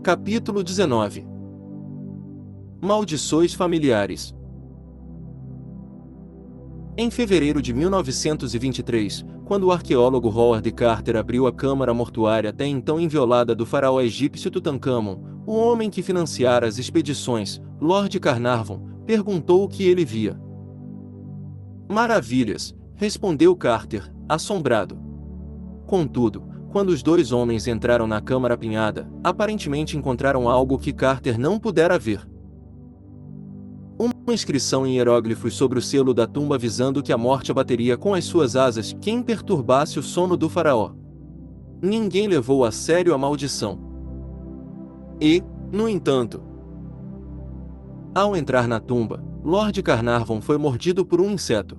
Capítulo 19. Maldições familiares. Em fevereiro de 1923, quando o arqueólogo Howard Carter abriu a câmara mortuária até então inviolada do faraó egípcio Tutancâmon, o homem que financiara as expedições, Lord Carnarvon, perguntou o que ele via. Maravilhas, respondeu Carter, assombrado. Contudo, quando os dois homens entraram na câmara apinhada, aparentemente encontraram algo que Carter não pudera ver. Uma inscrição em hieróglifos sobre o selo da tumba avisando que a morte abateria com as suas asas quem perturbasse o sono do faraó. Ninguém levou a sério a maldição. E, no entanto, ao entrar na tumba, Lord Carnarvon foi mordido por um inseto.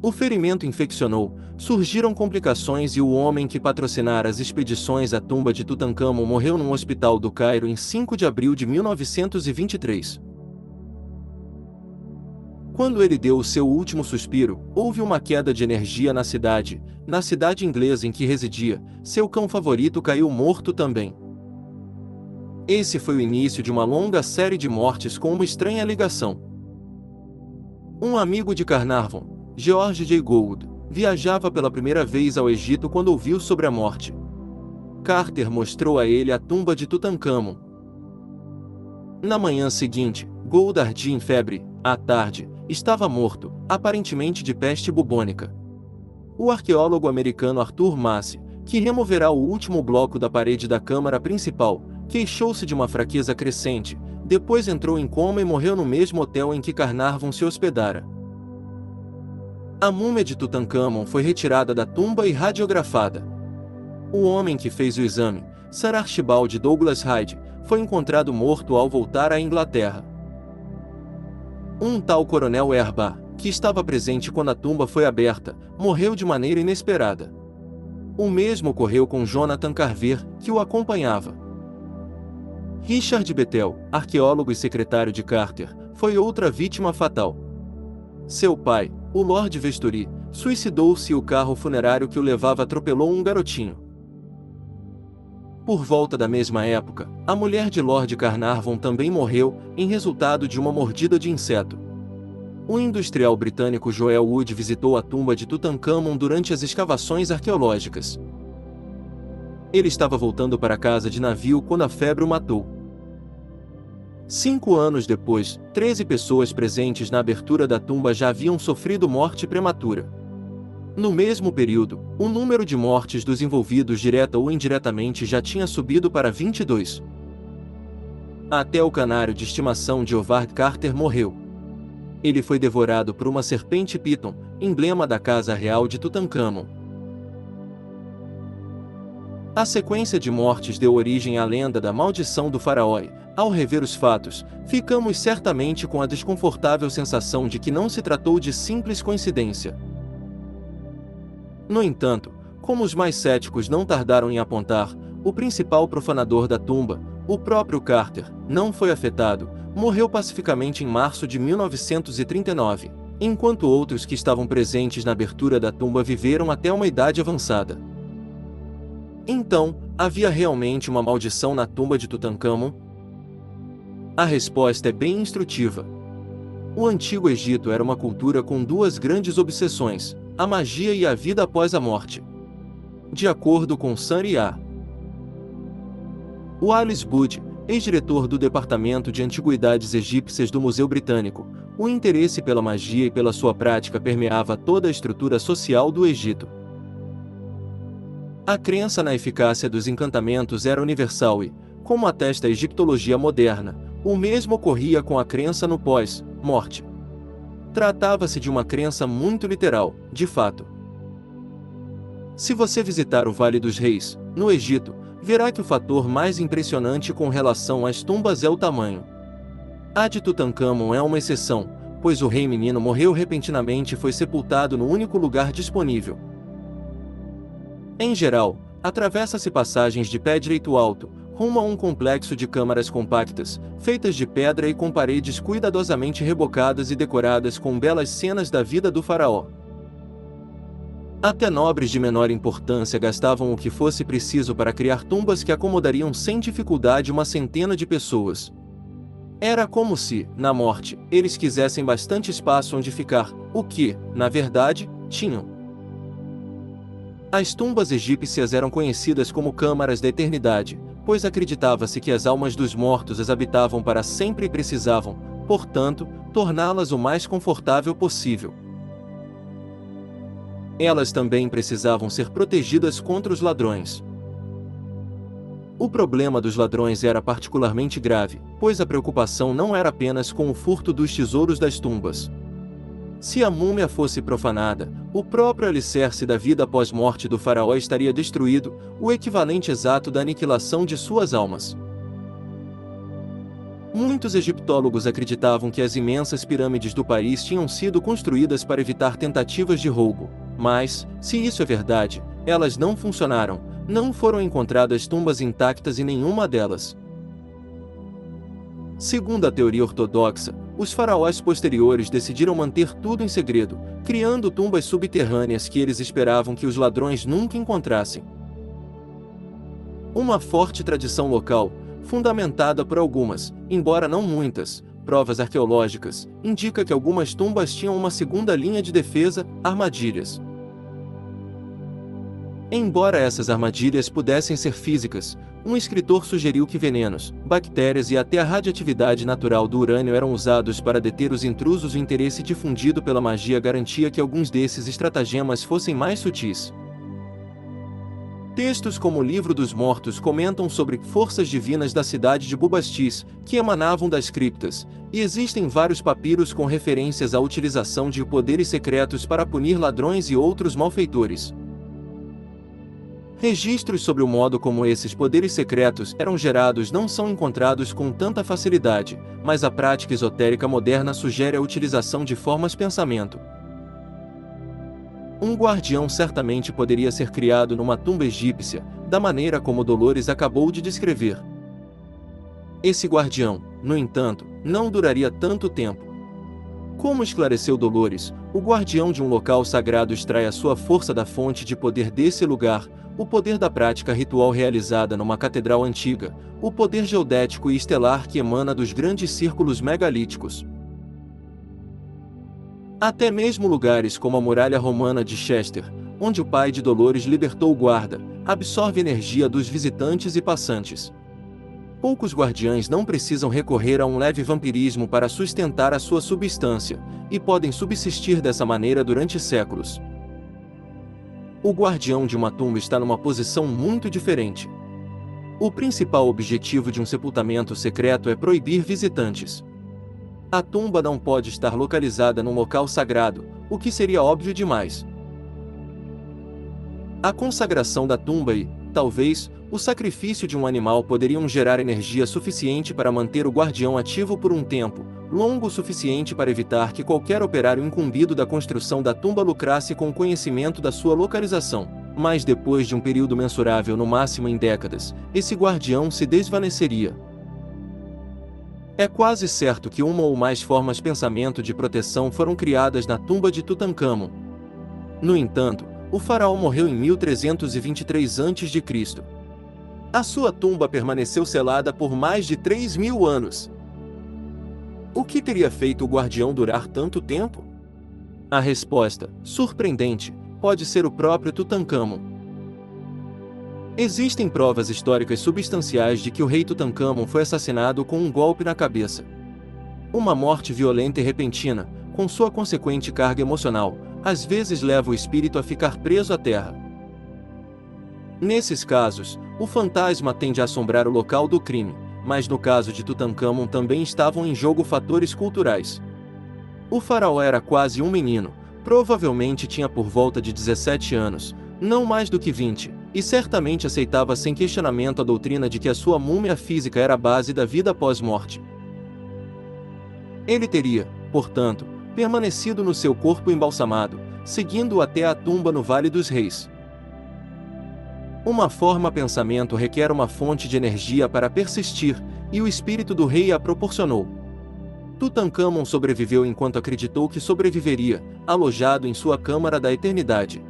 O ferimento infeccionou, surgiram complicações e o homem que patrocinara as expedições à tumba de Tutancâmon morreu num hospital do Cairo em 5 de abril de 1923. Quando ele deu o seu último suspiro, houve uma queda de energia na cidade inglesa em que residia, seu cão favorito caiu morto também. Esse foi o início de uma longa série de mortes com uma estranha ligação. Um amigo de Carnarvon, George J. Gould, viajava pela primeira vez ao Egito quando ouviu sobre a morte. Carter mostrou a ele a tumba de Tutancâmon. Na manhã seguinte, Gould ardia em febre. À tarde, estava morto, aparentemente de peste bubônica. O arqueólogo americano Arthur Massey, que removerá o último bloco da parede da câmara principal, queixou-se de uma fraqueza crescente, depois entrou em coma e morreu no mesmo hotel em que Carnarvon se hospedara. A múmia de Tutancâmon foi retirada da tumba e radiografada. O homem que fez o exame, Sir Archibald Douglas Hyde, foi encontrado morto ao voltar à Inglaterra. Um tal coronel Erba, que estava presente quando a tumba foi aberta, morreu de maneira inesperada. O mesmo ocorreu com Jonathan Carver, que o acompanhava. Richard Bethel, arqueólogo e secretário de Carter, foi outra vítima fatal. Seu pai, o Lord Vesturi, suicidou-se e o carro funerário que o levava atropelou um garotinho. Por volta da mesma época, a mulher de Lord Carnarvon também morreu, em resultado de uma mordida de inseto. O industrial britânico Joel Wood visitou a tumba de Tutancâmon durante as escavações arqueológicas. Ele estava voltando para casa de navio quando a febre o matou. 5 anos depois, 13 pessoas presentes na abertura da tumba já haviam sofrido morte prematura. No mesmo período, o número de mortes dos envolvidos direta ou indiretamente já tinha subido para 22. Até o canário de estimação de Howard Carter morreu. Ele foi devorado por uma serpente Piton, emblema da casa real de Tutancâmon. A sequência de mortes deu origem à lenda da maldição do faraó e, ao rever os fatos, ficamos certamente com a desconfortável sensação de que não se tratou de simples coincidência. No entanto, como os mais céticos não tardaram em apontar, o principal profanador da tumba, o próprio Carter, não foi afetado, morreu pacificamente em março de 1939, enquanto outros que estavam presentes na abertura da tumba viveram até uma idade avançada. Então, havia realmente uma maldição na tumba de Tutancâmon? A resposta é bem instrutiva. O Antigo Egito era uma cultura com duas grandes obsessões: a magia e a vida após a morte. De acordo com Sir A. Wallace Budge, ex-diretor do Departamento de Antiguidades Egípcias do Museu Britânico, o interesse pela magia e pela sua prática permeava toda a estrutura social do Egito. A crença na eficácia dos encantamentos era universal e, como atesta a egiptologia moderna, o mesmo ocorria com a crença no pós-morte. Tratava-se de uma crença muito literal, de fato. Se você visitar o Vale dos Reis, no Egito, verá que o fator mais impressionante com relação às tumbas é o tamanho. A de Tutancâmon é uma exceção, pois o rei menino morreu repentinamente e foi sepultado no único lugar disponível. Em geral, atravessa-se passagens de pé direito alto, rumo a um complexo de câmaras compactas, feitas de pedra e com paredes cuidadosamente rebocadas e decoradas com belas cenas da vida do faraó. Até nobres de menor importância gastavam o que fosse preciso para criar tumbas que acomodariam sem dificuldade uma centena de pessoas. Era como se, na morte, eles quisessem bastante espaço onde ficar, o que, na verdade, tinham. As tumbas egípcias eram conhecidas como câmaras da eternidade, pois acreditava-se que as almas dos mortos as habitavam para sempre e precisavam, portanto, torná-las o mais confortável possível. Elas também precisavam ser protegidas contra os ladrões. O problema dos ladrões era particularmente grave, pois a preocupação não era apenas com o furto dos tesouros das tumbas. Se a múmia fosse profanada, o próprio alicerce da vida pós-morte do faraó estaria destruído, o equivalente exato da aniquilação de suas almas. Muitos egiptólogos acreditavam que as imensas pirâmides do país tinham sido construídas para evitar tentativas de roubo, mas, se isso é verdade, elas não funcionaram, não foram encontradas tumbas intactas em nenhuma delas. Segundo a teoria ortodoxa, os faraós posteriores decidiram manter tudo em segredo, criando tumbas subterrâneas que eles esperavam que os ladrões nunca encontrassem. Uma forte tradição local, fundamentada por algumas, embora não muitas, provas arqueológicas, indica que algumas tumbas tinham uma segunda linha de defesa, armadilhas. Embora essas armadilhas pudessem ser físicas, um escritor sugeriu que venenos, bactérias e até a radioatividade natural do urânio eram usados para deter os intrusos. O interesse difundido pela magia garantia que alguns desses estratagemas fossem mais sutis. Textos como o Livro dos Mortos comentam sobre forças divinas da cidade de Bubastis, que emanavam das criptas, e existem vários papiros com referências à utilização de poderes secretos para punir ladrões e outros malfeitores. Registros sobre o modo como esses poderes secretos eram gerados não são encontrados com tanta facilidade, mas a prática esotérica moderna sugere a utilização de formas de pensamento. Um guardião certamente poderia ser criado numa tumba egípcia, da maneira como Dolores acabou de descrever. Esse guardião, no entanto, não duraria tanto tempo. Como esclareceu Dolores, o guardião de um local sagrado extrai a sua força da fonte de poder desse lugar, o poder da prática ritual realizada numa catedral antiga, o poder geodético e estelar que emana dos grandes círculos megalíticos. Até mesmo lugares como a muralha romana de Chester, onde o pai de Dolores libertou o guarda, absorve energia dos visitantes e passantes. Poucos guardiães não precisam recorrer a um leve vampirismo para sustentar a sua substância, e podem subsistir dessa maneira durante séculos. O guardião de uma tumba está numa posição muito diferente. O principal objetivo de um sepultamento secreto é proibir visitantes. A tumba não pode estar localizada num local sagrado, o que seria óbvio demais. A consagração da tumba e, talvez, o sacrifício de um animal poderiam gerar energia suficiente para manter o guardião ativo por um tempo, longo o suficiente para evitar que qualquer operário incumbido da construção da tumba lucrasse com o conhecimento da sua localização. Mas depois de um período mensurável, no máximo em décadas, esse guardião se desvaneceria. É quase certo que uma ou mais formas de pensamento de proteção foram criadas na tumba de Tutancâmon. No entanto, o faraó morreu em 1323 a.C. A sua tumba permaneceu selada por mais de 3.000 anos. O que teria feito o guardião durar tanto tempo? A resposta, surpreendente, pode ser o próprio Tutancâmon. Existem provas históricas substanciais de que o rei Tutancâmon foi assassinado com um golpe na cabeça. Uma morte violenta e repentina, com sua consequente carga emocional, às vezes leva o espírito a ficar preso à terra. Nesses casos, o fantasma tende a assombrar o local do crime, mas no caso de Tutancâmon também estavam em jogo fatores culturais. O faraó era quase um menino, provavelmente tinha por volta de 17 anos, não mais do que 20, e certamente aceitava sem questionamento a doutrina de que a sua múmia física era a base da vida pós-morte. Ele teria, portanto, permanecido no seu corpo embalsamado, seguindo-o até a tumba no Vale dos Reis. Uma forma pensamento requer uma fonte de energia para persistir, e o espírito do rei a proporcionou. Tutancâmon sobreviveu enquanto acreditou que sobreviveria, alojado em sua câmara da eternidade.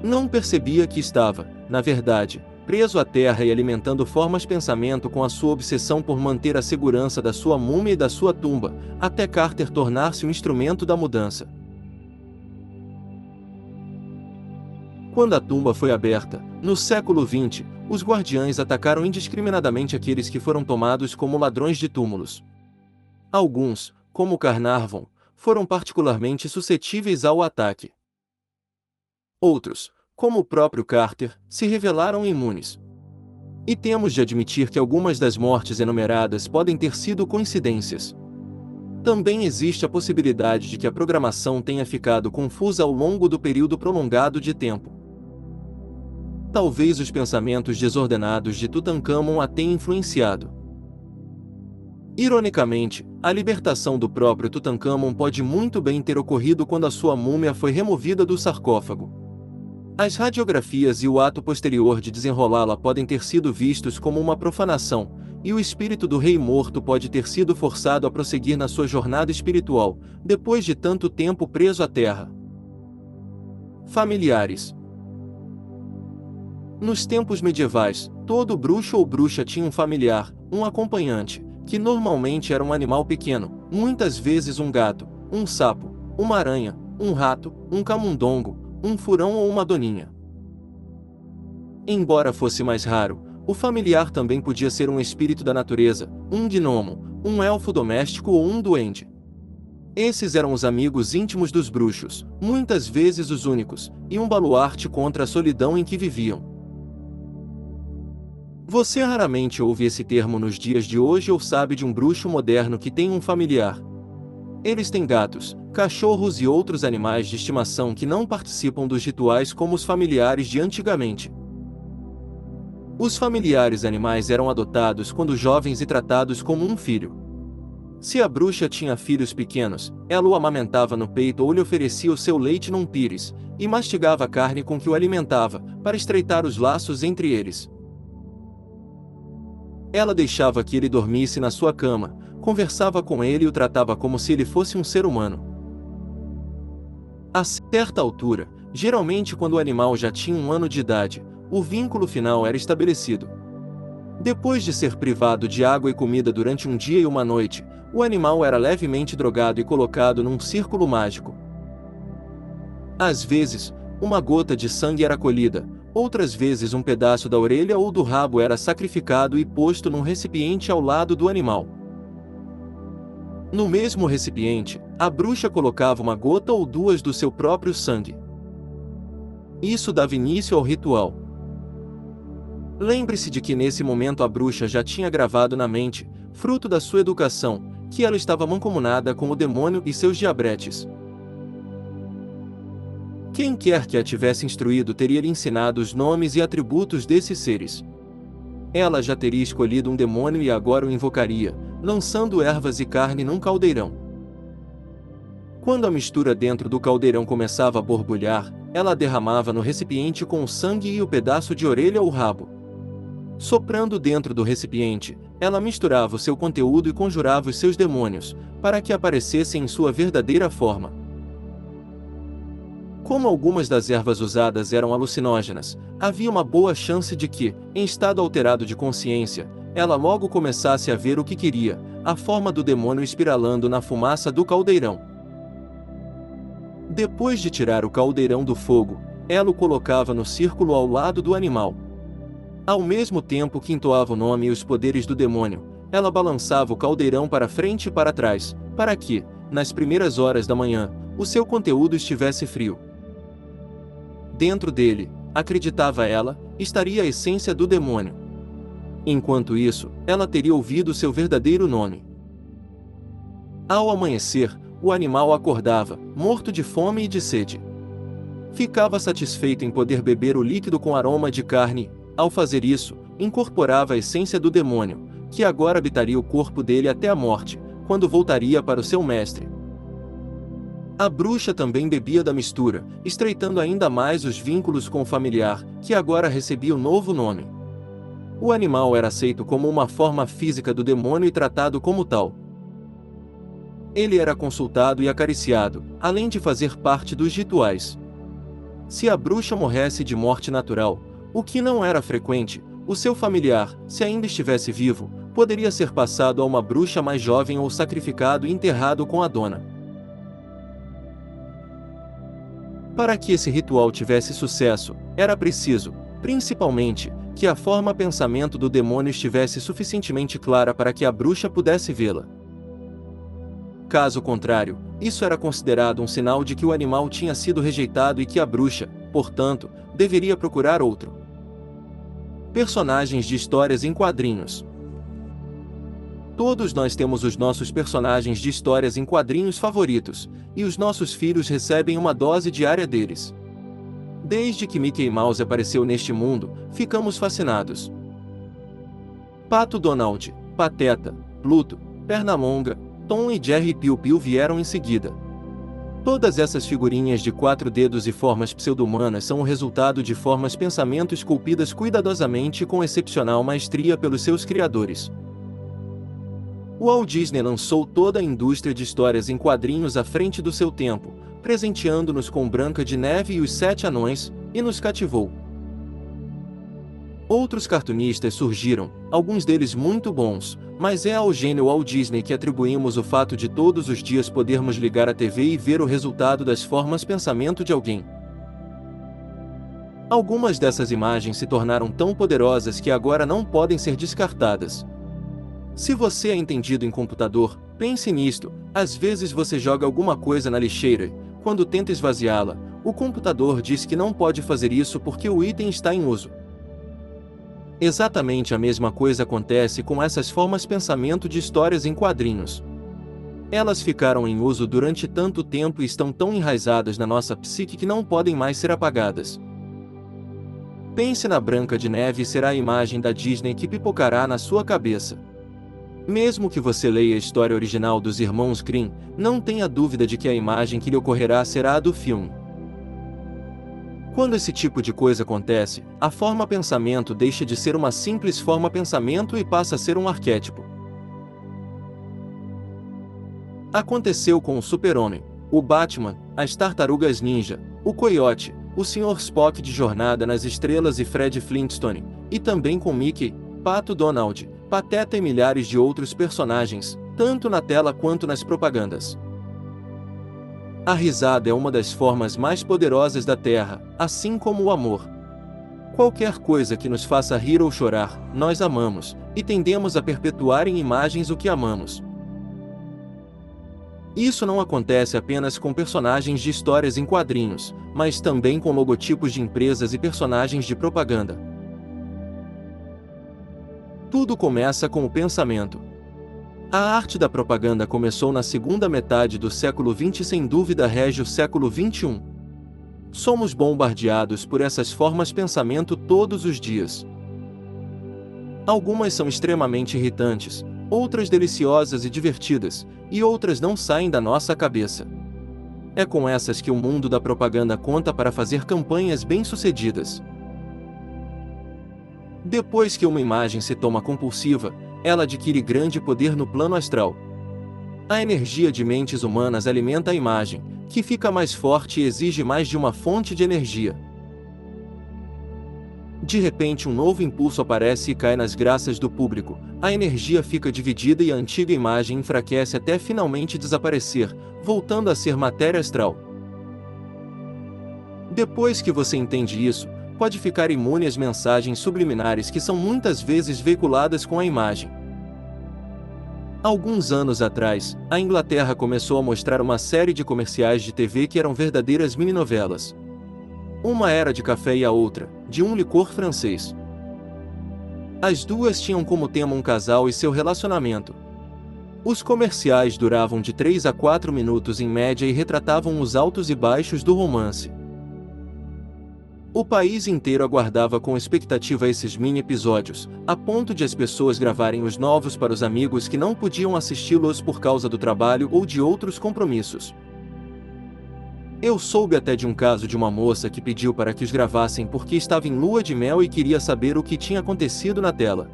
Não percebia que estava, na verdade, preso à terra e alimentando formas de pensamento com a sua obsessão por manter a segurança da sua múmia e da sua tumba, até Carter tornar-se um instrumento da mudança. Quando a tumba foi aberta, no século XX, os guardiães atacaram indiscriminadamente aqueles que foram tomados como ladrões de túmulos. Alguns, como Carnarvon, foram particularmente suscetíveis ao ataque. Outros, como o próprio Carter, se revelaram imunes. E temos de admitir que algumas das mortes enumeradas podem ter sido coincidências. Também existe a possibilidade de que a programação tenha ficado confusa ao longo do período prolongado de tempo. Talvez os pensamentos desordenados de Tutancâmon a tenham influenciado. Ironicamente, a libertação do próprio Tutancâmon pode muito bem ter ocorrido quando a sua múmia foi removida do sarcófago. As radiografias e o ato posterior de desenrolá-la podem ter sido vistos como uma profanação, e o espírito do rei morto pode ter sido forçado a prosseguir na sua jornada espiritual, depois de tanto tempo preso à terra. Familiares. Nos tempos medievais, todo bruxo ou bruxa tinha um familiar, um acompanhante, que normalmente era um animal pequeno, muitas vezes um gato, um sapo, uma aranha, um rato, um camundongo, um furão ou uma doninha. Embora fosse mais raro, o familiar também podia ser um espírito da natureza, um gnomo, um elfo doméstico ou um duende. Esses eram os amigos íntimos dos bruxos, muitas vezes os únicos, e um baluarte contra a solidão em que viviam. Você raramente ouve esse termo nos dias de hoje ou sabe de um bruxo moderno que tem um familiar. Eles têm gatos, cachorros e outros animais de estimação que não participam dos rituais como os familiares de antigamente. Os familiares animais eram adotados quando jovens e tratados como um filho. Se a bruxa tinha filhos pequenos, ela o amamentava no peito ou lhe oferecia o seu leite num pires, e mastigava a carne com que o alimentava, para estreitar os laços entre eles. Ela deixava que ele dormisse na sua cama, conversava com ele e o tratava como se ele fosse um ser humano. A certa altura, geralmente quando o animal já tinha 1 ano de idade, o vínculo final era estabelecido. Depois de ser privado de água e comida durante um dia e uma noite, o animal era levemente drogado e colocado num círculo mágico. Às vezes, uma gota de sangue era colhida, outras vezes um pedaço da orelha ou do rabo era sacrificado e posto num recipiente ao lado do animal. No mesmo recipiente, a bruxa colocava uma gota ou 2 do seu próprio sangue. Isso dava início ao ritual. Lembre-se de que nesse momento a bruxa já tinha gravado na mente, fruto da sua educação, que ela estava mancomunada com o demônio e seus diabretes. Quem quer que a tivesse instruído teria lhe ensinado os nomes e atributos desses seres. Ela já teria escolhido um demônio e agora o invocaria, lançando ervas e carne num caldeirão. Quando a mistura dentro do caldeirão começava a borbulhar, ela a derramava no recipiente com o sangue e o pedaço de orelha ou rabo. Soprando dentro do recipiente, ela misturava o seu conteúdo e conjurava os seus demônios, para que aparecessem em sua verdadeira forma. Como algumas das ervas usadas eram alucinógenas, havia uma boa chance de que, em estado alterado de consciência, ela logo começasse a ver o que queria, a forma do demônio espiralando na fumaça do caldeirão. Depois de tirar o caldeirão do fogo, ela o colocava no círculo ao lado do animal. Ao mesmo tempo que entoava o nome e os poderes do demônio, ela balançava o caldeirão para frente e para trás, para que, nas primeiras horas da manhã, o seu conteúdo estivesse frio. Dentro dele, acreditava ela, estaria a essência do demônio. Enquanto isso, ela teria ouvido seu verdadeiro nome. Ao amanhecer, o animal acordava, morto de fome e de sede. Ficava satisfeito em poder beber o líquido com aroma de carne. Ao fazer isso, incorporava a essência do demônio, que agora habitaria o corpo dele até a morte, quando voltaria para o seu mestre. A bruxa também bebia da mistura, estreitando ainda mais os vínculos com o familiar, que agora recebia o novo nome. O animal era aceito como uma forma física do demônio e tratado como tal. Ele era consultado e acariciado, além de fazer parte dos rituais. Se a bruxa morresse de morte natural, o que não era frequente, o seu familiar, se ainda estivesse vivo, poderia ser passado a uma bruxa mais jovem ou sacrificado e enterrado com a dona. Para que esse ritual tivesse sucesso, era preciso, principalmente, que a forma pensamento do demônio estivesse suficientemente clara para que a bruxa pudesse vê-la. Caso contrário, isso era considerado um sinal de que o animal tinha sido rejeitado e que a bruxa, portanto, deveria procurar outro. Personagens de histórias em quadrinhos. Todos nós temos os nossos personagens de histórias em quadrinhos favoritos, e os nossos filhos recebem uma dose diária deles. Desde que Mickey Mouse apareceu neste mundo, ficamos fascinados. Pato Donald, Pateta, Pluto, Pernalonga, Tom e Jerry Piu Piu vieram em seguida. Todas essas figurinhas de 4 dedos e formas pseudo-humanas são o resultado de formas pensamento esculpidas cuidadosamente e com excepcional maestria pelos seus criadores. O Walt Disney lançou toda a indústria de histórias em quadrinhos à frente do seu tempo, presenteando-nos com Branca de Neve e os 7 Anões, e nos cativou. Outros cartunistas surgiram, alguns deles muito bons, mas é ao gênio Walt Disney que atribuímos o fato de todos os dias podermos ligar a TV e ver o resultado das formas pensamento de alguém. Algumas dessas imagens se tornaram tão poderosas que agora não podem ser descartadas. Se você é entendido em computador, pense nisto: às vezes você joga alguma coisa na lixeira e, quando tenta esvaziá-la, o computador diz que não pode fazer isso porque o item está em uso. Exatamente a mesma coisa acontece com essas formas pensamento de histórias em quadrinhos. Elas ficaram em uso durante tanto tempo e estão tão enraizadas na nossa psique que não podem mais ser apagadas. Pense na Branca de Neve e será a imagem da Disney que pipocará na sua cabeça. Mesmo que você leia a história original dos irmãos Grimm, não tenha dúvida de que a imagem que lhe ocorrerá será a do filme. Quando esse tipo de coisa acontece, a forma pensamento deixa de ser uma simples forma pensamento e passa a ser um arquétipo. Aconteceu com o Super-Homem, o Batman, as Tartarugas Ninja, o Coiote, o Sr. Spock de Jornada nas Estrelas e Fred Flintstone, e também com Mickey, Pato Donald, Pateta e milhares de outros personagens, tanto na tela quanto nas propagandas. A risada é uma das formas mais poderosas da Terra, assim como o amor. Qualquer coisa que nos faça rir ou chorar, nós amamos, e tendemos a perpetuar em imagens o que amamos. Isso não acontece apenas com personagens de histórias em quadrinhos, mas também com logotipos de empresas e personagens de propaganda. Tudo começa com o pensamento. A arte da propaganda começou na segunda metade do século XX e sem dúvida rege o século XXI. Somos bombardeados por essas formas pensamento todos os dias. Algumas são extremamente irritantes, outras deliciosas e divertidas, e outras não saem da nossa cabeça. É com essas que o mundo da propaganda conta para fazer campanhas bem-sucedidas. Depois que uma imagem se torna compulsiva, ela adquire grande poder no plano astral. A energia de mentes humanas alimenta a imagem, que fica mais forte e exige mais de uma fonte de energia. De repente um novo impulso aparece e cai nas graças do público, a energia fica dividida e a antiga imagem enfraquece até finalmente desaparecer, voltando a ser matéria astral. Depois que você entende isso, pode ficar imune às mensagens subliminares que são muitas vezes veiculadas com a imagem. Alguns anos atrás, a Inglaterra começou a mostrar uma série de comerciais de TV que eram verdadeiras mini-novelas. Uma era de café e a outra, de um licor francês. As duas tinham como tema um casal e seu relacionamento. Os comerciais duravam de 3 a 4 minutos em média e retratavam os altos e baixos do romance. O país inteiro aguardava com expectativa esses mini-episódios, a ponto de as pessoas gravarem os novos para os amigos que não podiam assisti-los por causa do trabalho ou de outros compromissos. Eu soube até de um caso de uma moça que pediu para que os gravassem porque estava em lua de mel e queria saber o que tinha acontecido na tela.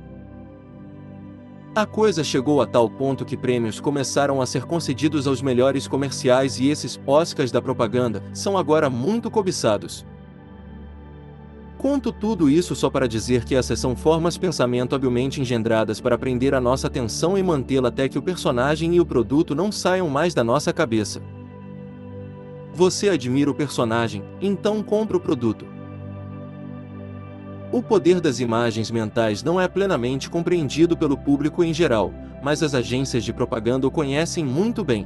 A coisa chegou a tal ponto que prêmios começaram a ser concedidos aos melhores comerciais e esses Oscars da propaganda são agora muito cobiçados. Conto tudo isso só para dizer que essas são formas pensamento habilmente engendradas para prender a nossa atenção e mantê-la até que o personagem e o produto não saiam mais da nossa cabeça. Você admira o personagem, então compra o produto. O poder das imagens mentais não é plenamente compreendido pelo público em geral, mas as agências de propaganda o conhecem muito bem.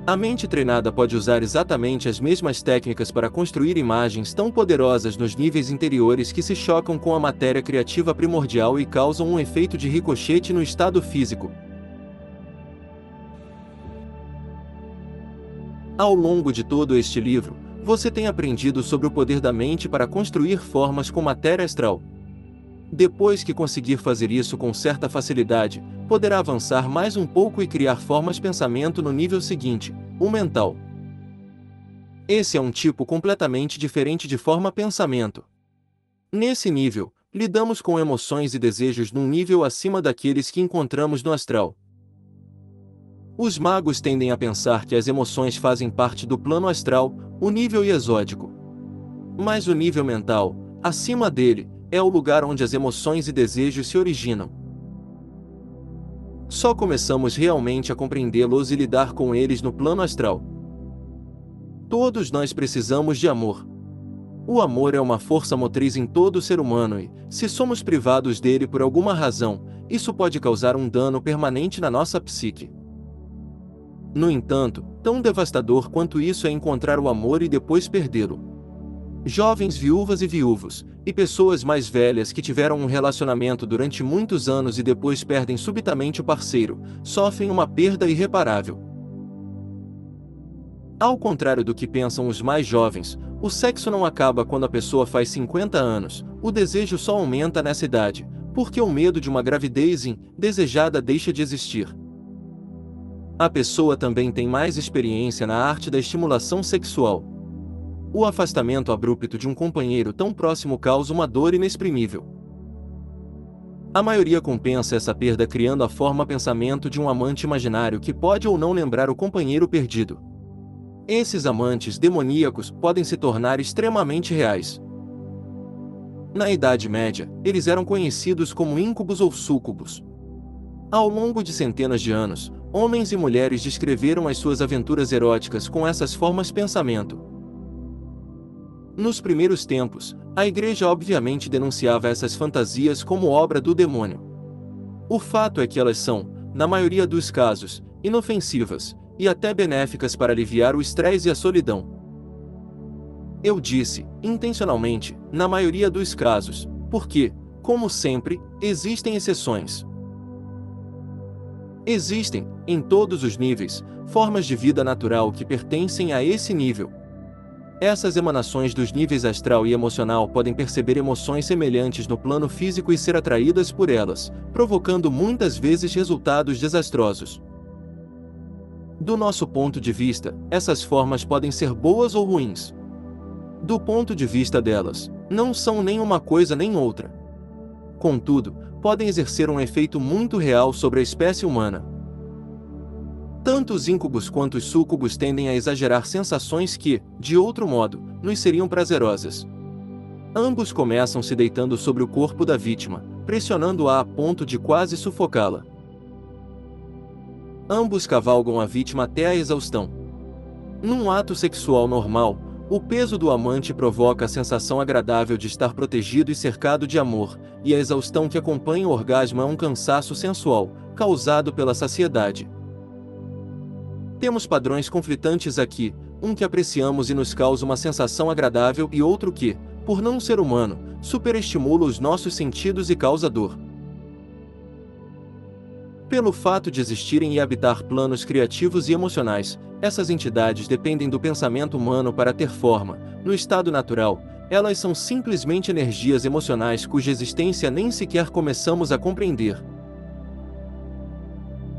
A mente treinada pode usar exatamente as mesmas técnicas para construir imagens tão poderosas nos níveis interiores que se chocam com a matéria criativa primordial e causam um efeito de ricochete no estado físico. Ao longo de todo este livro, você tem aprendido sobre o poder da mente para construir formas com matéria astral. Depois que conseguir fazer isso com certa facilidade, poderá avançar mais um pouco e criar formas pensamento no nível seguinte, o mental. Esse é um tipo completamente diferente de forma pensamento. Nesse nível, lidamos com emoções e desejos num nível acima daqueles que encontramos no astral. Os magos tendem a pensar que as emoções fazem parte do plano astral, o nível exódico. Mas o nível mental, acima dele, é o lugar onde as emoções e desejos se originam. Só começamos realmente a compreendê-los e lidar com eles no plano astral. Todos nós precisamos de amor. O amor é uma força motriz em todo ser humano e, se somos privados dele por alguma razão, isso pode causar um dano permanente na nossa psique. No entanto, tão devastador quanto isso é encontrar o amor e depois perdê-lo. Jovens viúvas e viúvos, e pessoas mais velhas que tiveram um relacionamento durante muitos anos e depois perdem subitamente o parceiro, sofrem uma perda irreparável. Ao contrário do que pensam os mais jovens, o sexo não acaba quando a pessoa faz 50 anos, o desejo só aumenta nessa idade, porque o medo de uma gravidez indesejada deixa de existir. A pessoa também tem mais experiência na arte da estimulação sexual. O afastamento abrupto de um companheiro tão próximo causa uma dor inexprimível. A maioria compensa essa perda criando a forma pensamento de um amante imaginário que pode ou não lembrar o companheiro perdido. Esses amantes demoníacos podem se tornar extremamente reais. Na Idade Média, eles eram conhecidos como íncubos ou súcubos. Ao longo de centenas de anos, homens e mulheres descreveram as suas aventuras eróticas com essas formas pensamento. Nos primeiros tempos, a Igreja obviamente denunciava essas fantasias como obra do demônio. O fato é que elas são, na maioria dos casos, inofensivas, e até benéficas para aliviar o estresse e a solidão. Eu disse, intencionalmente, na maioria dos casos, porque, como sempre, existem exceções. Existem, em todos os níveis, formas de vida natural que pertencem a esse nível. Essas emanações dos níveis astral e emocional podem perceber emoções semelhantes no plano físico e ser atraídas por elas, provocando muitas vezes resultados desastrosos. Do nosso ponto de vista, essas formas podem ser boas ou ruins. Do ponto de vista delas, não são nem uma coisa nem outra. Contudo, podem exercer um efeito muito real sobre a espécie humana. Tanto os íncubos quanto os súcubos tendem a exagerar sensações que, de outro modo, nos seriam prazerosas. Ambos começam se deitando sobre o corpo da vítima, pressionando-a a ponto de quase sufocá-la. Ambos cavalgam a vítima até a exaustão. Num ato sexual normal, o peso do amante provoca a sensação agradável de estar protegido e cercado de amor, e a exaustão que acompanha o orgasmo é um cansaço sensual, causado pela saciedade. Temos padrões conflitantes aqui, um que apreciamos e nos causa uma sensação agradável e outro que, por não ser humano, superestimula os nossos sentidos e causa dor. Pelo fato de existirem e habitar planos criativos e emocionais, essas entidades dependem do pensamento humano para ter forma. No estado natural, elas são simplesmente energias emocionais cuja existência nem sequer começamos a compreender.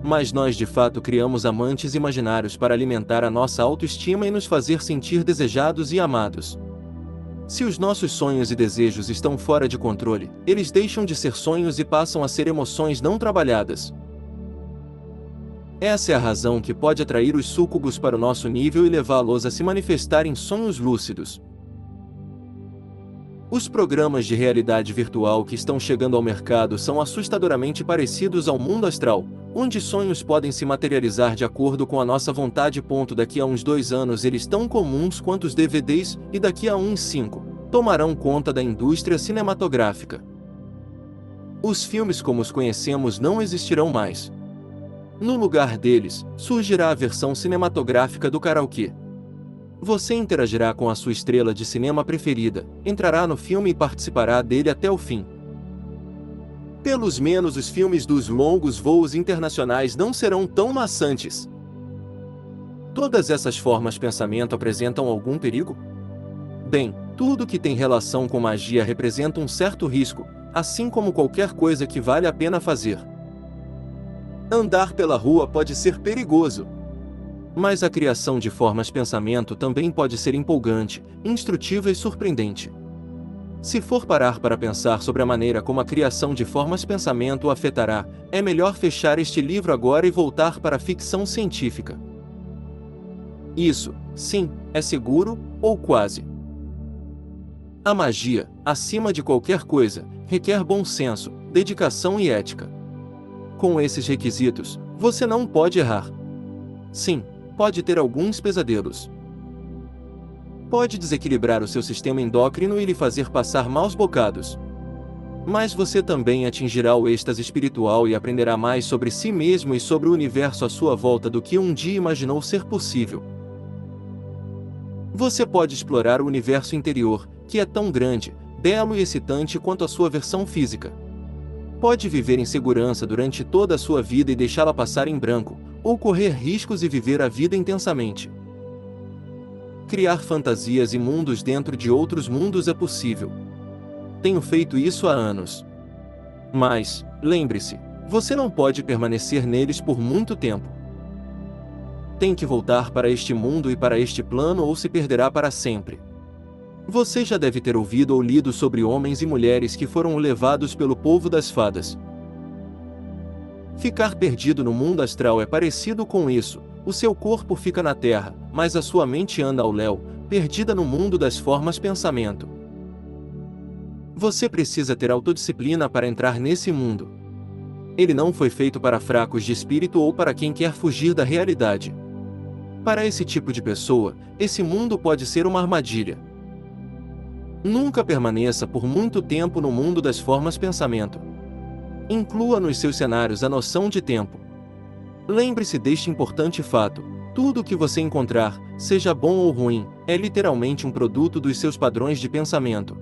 Mas nós de fato criamos amantes imaginários para alimentar a nossa autoestima e nos fazer sentir desejados e amados. Se os nossos sonhos e desejos estão fora de controle, eles deixam de ser sonhos e passam a ser emoções não trabalhadas. Essa é a razão que pode atrair os súcubos para o nosso nível e levá-los a se manifestar em sonhos lúcidos. Os programas de realidade virtual que estão chegando ao mercado são assustadoramente parecidos ao mundo astral, onde sonhos podem se materializar de acordo com a nossa vontade. Daqui a uns 2 anos eles tão comuns quanto os DVDs, e daqui a uns 5, tomarão conta da indústria cinematográfica. Os filmes como os conhecemos não existirão mais. No lugar deles, surgirá a versão cinematográfica do karaokê. Você interagirá com a sua estrela de cinema preferida, entrará no filme e participará dele até o fim. Pelos menos os filmes dos longos voos internacionais não serão tão maçantes. Todas essas formas de pensamento apresentam algum perigo? Bem, tudo que tem relação com magia representa um certo risco, assim como qualquer coisa que vale a pena fazer. Andar pela rua pode ser perigoso. Mas a criação de formas de pensamento também pode ser empolgante, instrutiva e surpreendente. Se for parar para pensar sobre a maneira como a criação de formas de pensamento o afetará, é melhor fechar este livro agora e voltar para a ficção científica. Isso, sim, é seguro, ou quase. A magia, acima de qualquer coisa, requer bom senso, dedicação e ética. Com esses requisitos, você não pode errar. Sim, pode ter alguns pesadelos. Pode desequilibrar o seu sistema endócrino e lhe fazer passar maus bocados. Mas você também atingirá o êxtase espiritual e aprenderá mais sobre si mesmo e sobre o universo à sua volta do que um dia imaginou ser possível. Você pode explorar o universo interior, que é tão grande, belo e excitante quanto a sua versão física. Pode viver em segurança durante toda a sua vida e deixá-la passar em branco, ou correr riscos e viver a vida intensamente. Criar fantasias e mundos dentro de outros mundos é possível. Tenho feito isso há anos. Mas, lembre-se, você não pode permanecer neles por muito tempo. Tem que voltar para este mundo e para este plano ou se perderá para sempre. Você já deve ter ouvido ou lido sobre homens e mulheres que foram levados pelo povo das fadas. Ficar perdido no mundo astral é parecido com isso. O seu corpo fica na terra, mas a sua mente anda ao léu, perdida no mundo das formas de pensamento. Você precisa ter autodisciplina para entrar nesse mundo. Ele não foi feito para fracos de espírito ou para quem quer fugir da realidade. Para esse tipo de pessoa, esse mundo pode ser uma armadilha. Nunca permaneça por muito tempo no mundo das formas de pensamento. Inclua nos seus cenários a noção de tempo. Lembre-se deste importante fato: tudo o que você encontrar, seja bom ou ruim, é literalmente um produto dos seus padrões de pensamento.